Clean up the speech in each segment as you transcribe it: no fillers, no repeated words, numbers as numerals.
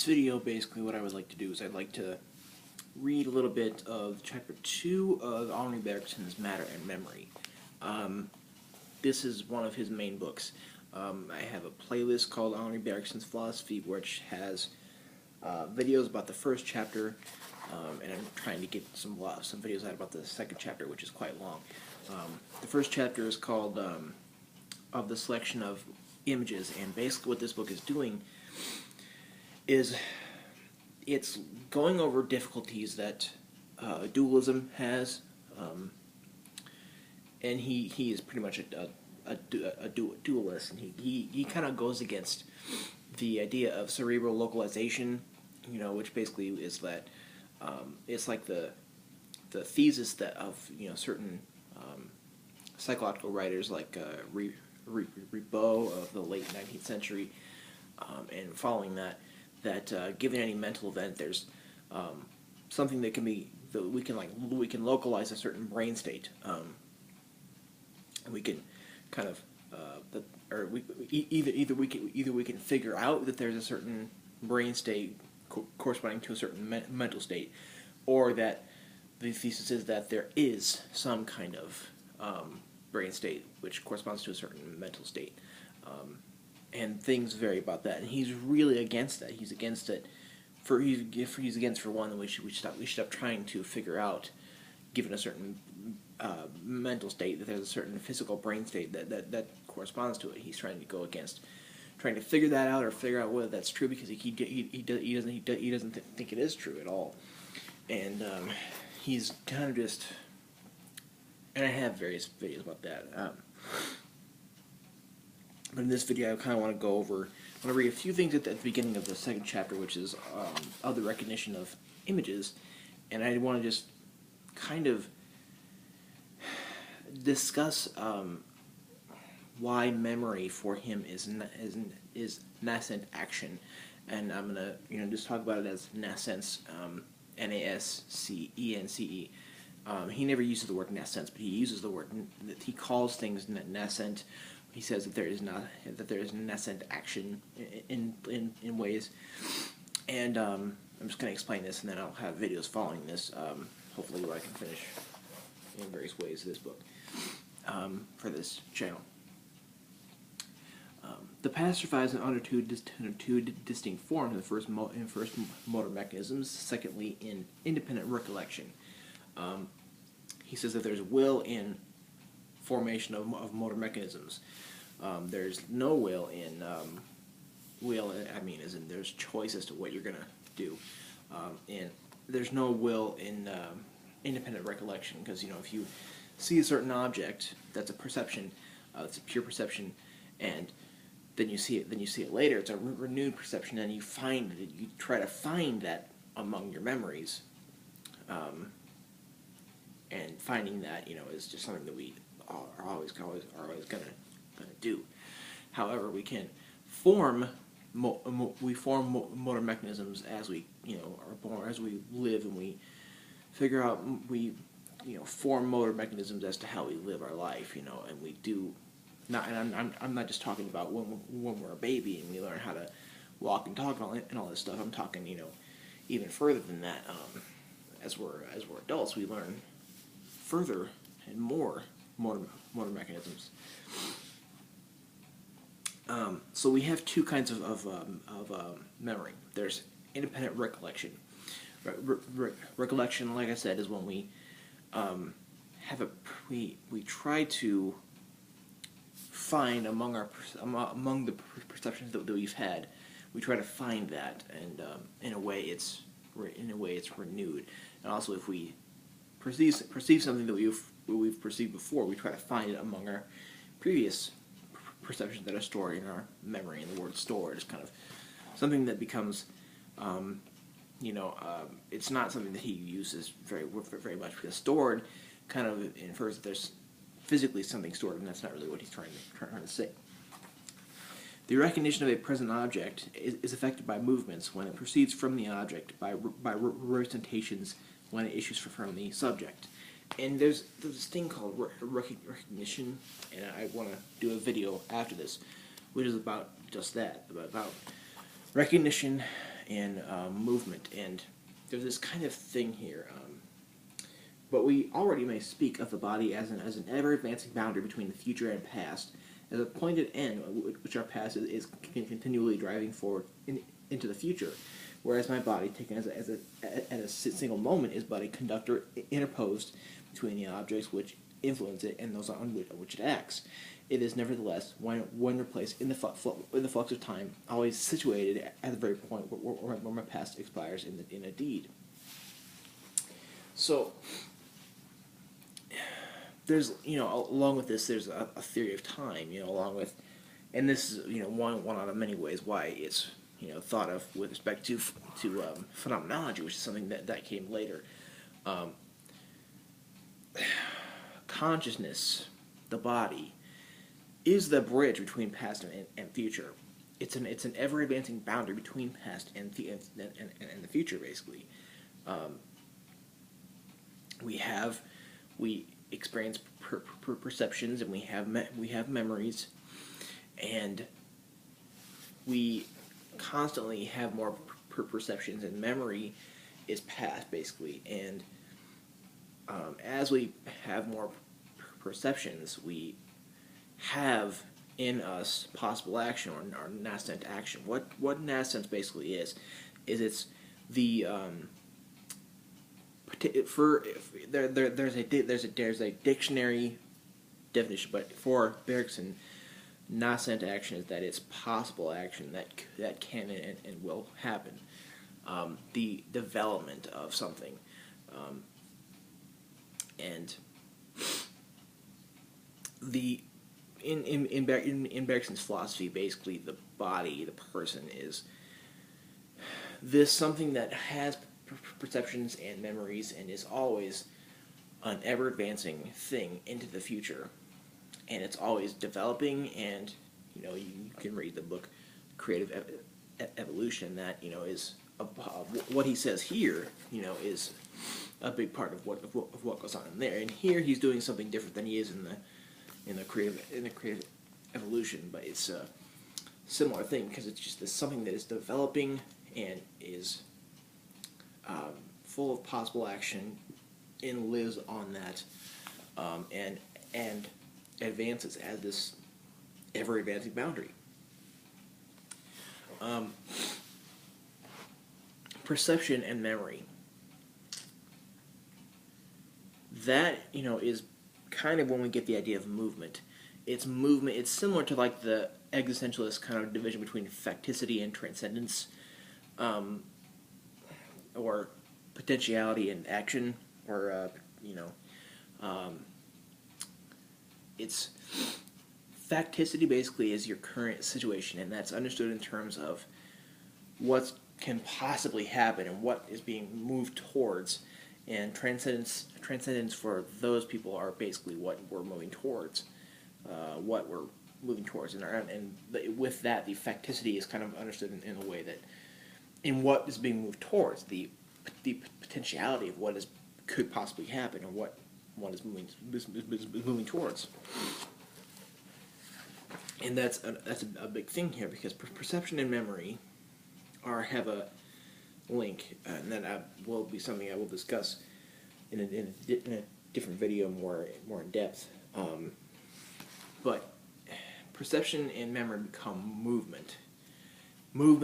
this video, basically what I would like to do is I'd like to read a little bit of Chapter 2 of Henri Bergson's Matter and Memory. This is one of his main books. I have a playlist called Henri Bergson's Philosophy, which has videos about the first chapter, and I'm trying to get some videos out about the second chapter, which is quite long. The first chapter is called Of the Selection of Images, and basically what this book is doing is it's going over difficulties that dualism has, and he is pretty much a dualist, and he kind of goes against the idea of cerebral localization, which basically is that it's like the thesis that of certain psychological writers like Ribot of the late 19th century, and following that given any mental event, there's something that we can localize a certain brain state, and we can kind of either we can figure out that there's a certain brain state corresponding to a certain mental state, or that the thesis is that there is some kind of brain state which corresponds to a certain mental state. And things vary about that, and he's really against that. He's against it. He's against, for one, that we should stop trying to figure out, given a certain mental state, that there's a certain physical brain state that corresponds to it. He's trying to go against trying to figure that out, or figure out whether that's true, because he doesn't think it is true at all. And he's kind of just, and I have various videos about that. But in this video, I kind of want to go over, I want to read a few things at the beginning of the second chapter, which is of the recognition of images, and I want to just kind of discuss why memory for him is nascent action, and I'm gonna just talk about it as nascence, N-A-S-C-E-N-C-E. He never uses the word nascence, but he uses the word, he calls things nascent. He says that there is nascent action in ways, and I'm just going to explain this, and then I'll have videos following this, hopefully where I can finish in various ways this book for this channel. The past survives under two distinct forms. The first motor mechanisms, secondly in independent recollection. He says that there's will in formation of motor mechanisms. There's no will in as in there's choice as to what you're gonna do, and there's no will in independent recollection, because if you see a certain object, that's a perception, it's a pure perception, and then you see it later, it's a renewed perception, and you try to find that among your memories, and finding that is just something that we are always gonna do. However, we can form motor mechanisms as we are born, as we live, and we figure out, we form motor mechanisms as to how we live our life, and we do not. And I'm not just talking about when we're a baby and we learn how to walk and talk and all this stuff. I'm talking even further than that. As we're adults, we learn further and more motor mechanisms. So we have two kinds of memory. There's independent recollection. Recollection, like I said, is when we we try to find among the perceptions that we've had, we try to find that, and in a way it's renewed. And also, if we perceive something that we've perceived before, we try to find it among our previous perceptions that are stored in our memory. And the word stored is kind of something that becomes, it's not something that he uses very much, because stored kind of infers that there's physically something stored, and that's not really what he's trying to say. The recognition of a present object is affected by movements when it proceeds from the object, by representations when it issues from the subject. And there's this thing called recognition, and I want to do a video after this, which is about just that, about recognition and movement. And there's this kind of thing here. But we already may speak of the body as an ever-advancing boundary between the future and past, as a pointed end which our past is continually driving forward into the future, whereas my body, taken as a single moment, is but a conductor interposed between the objects which influence it and those on which it acts. It is nevertheless, when placed in the flux of time, always situated at the very point where my past expires in a deed. So, there's, along with this, there's a theory of time, along with, and this is, one out of many ways why it's, thought of with respect to phenomenology, which is something that came later. Consciousness, the body, is the bridge between past and future. It's an ever advancing boundary between past and the future, basically. We experience perceptions, and we have memories, and we constantly have more perceptions, and memory is past, basically. And as we have more perceptions, we have in us possible action, or nascent action. What nascence basically is it's the there's a dictionary definition, but for Bergson, nascent action is that it's possible action that can and will happen. The development of something, and in Bergson's philosophy, basically the body, the person, is this something that has perceptions and memories and is always an ever-advancing thing into the future, and it's always developing. And you can read the book Creative Evolution, that is what he says here is a big part of what goes on in there. And here he's doing something different than he is in the creative evolution, but it's a similar thing, because it's just something that is developing and is full of possible action and lives on that, and advances as this ever advancing boundary. Perception and memory. That is kind of when we get the idea of movement. It's similar to like the existentialist kind of division between facticity and transcendence, or potentiality and action, or it's facticity basically is your current situation, and that's understood in terms of what can possibly happen and what is being moved towards. And transcendence for those people are basically what we're moving towards, and with that, the facticity is kind of understood in a way that, in what is being moved towards, the potentiality of what could possibly happen, and what one is moving towards. And that's a big thing here, because perception and memory have a link, and that will be something I will discuss in a different video more in depth. But perception and memory become movement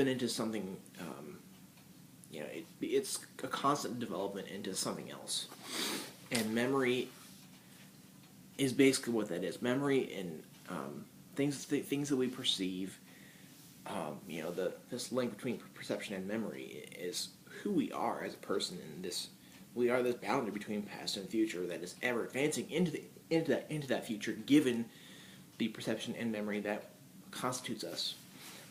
into something. It's a constant development into something else, and memory is basically what that is. Memory and things that we perceive. This link between perception and memory is who we are as a person, and we are this boundary between past and future that is ever advancing into that future, given the perception and memory that constitutes us.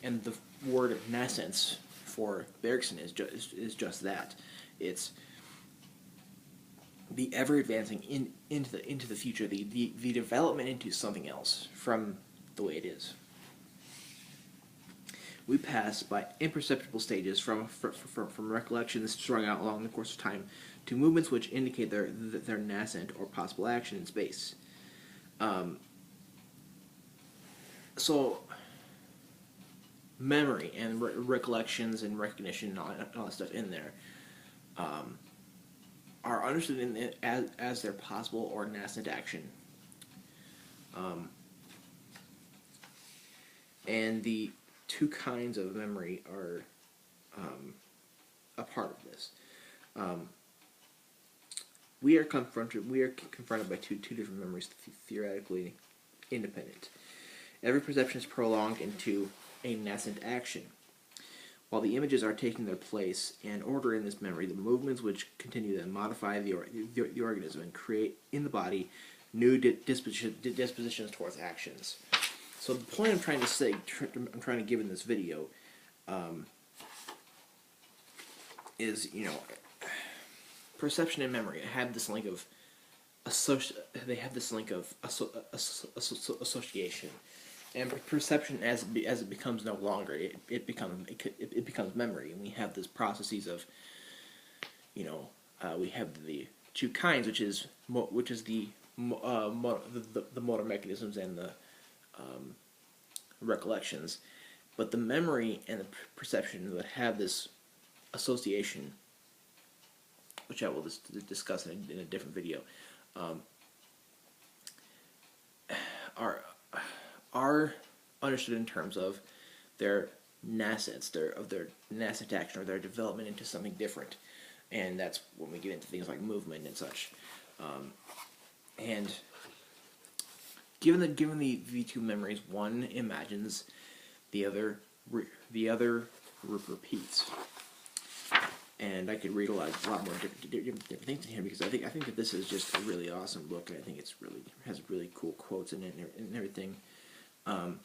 And the word nascence for Bergson is just that. It's the ever advancing into the future, the development into something else from the way it is. We pass by imperceptible stages from recollections strung out along the course of time to movements which indicate their nascent or possible action in space. So memory and recollections and recognition and all that stuff in there are understood as their possible or nascent action. And the two kinds of memory are a part of this. We are confronted by two different memories, theoretically independent. Every perception is prolonged into a nascent action. While the images are taking their place and order in this memory, the movements which continue to modify the organism and create in the body new dispositions towards actions. So the point I'm trying to give in this video is, perception and memory have this link of association, and perception as it becomes no longer, it becomes memory, and we have this processes of, we have the two kinds, which is the motor mechanisms and the recollections, but the memory and the perception that have this association, which I will discuss in a different video, are understood in terms of their nascence, their nascent action, or their development into something different, and that's when we get into things like movement and such. And given the two memories, one imagines, the other repeats. And I could read a lot more different things in here, because I think that this is just a really awesome book, and I think it's has really cool quotes in it and everything. And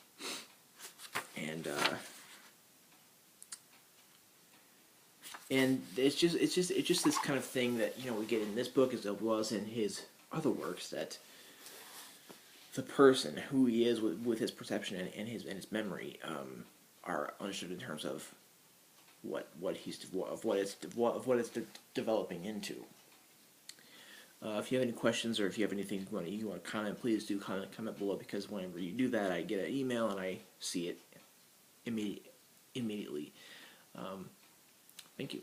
it's just this kind of thing that we get in this book as well as in his other works, that the person, who he is with his perception and his memory, are understood in terms of what it's developing into. If you have any questions, or if you have anything you want to comment, please do comment below, because whenever you do that, I get an email and I see it immediately. Thank you.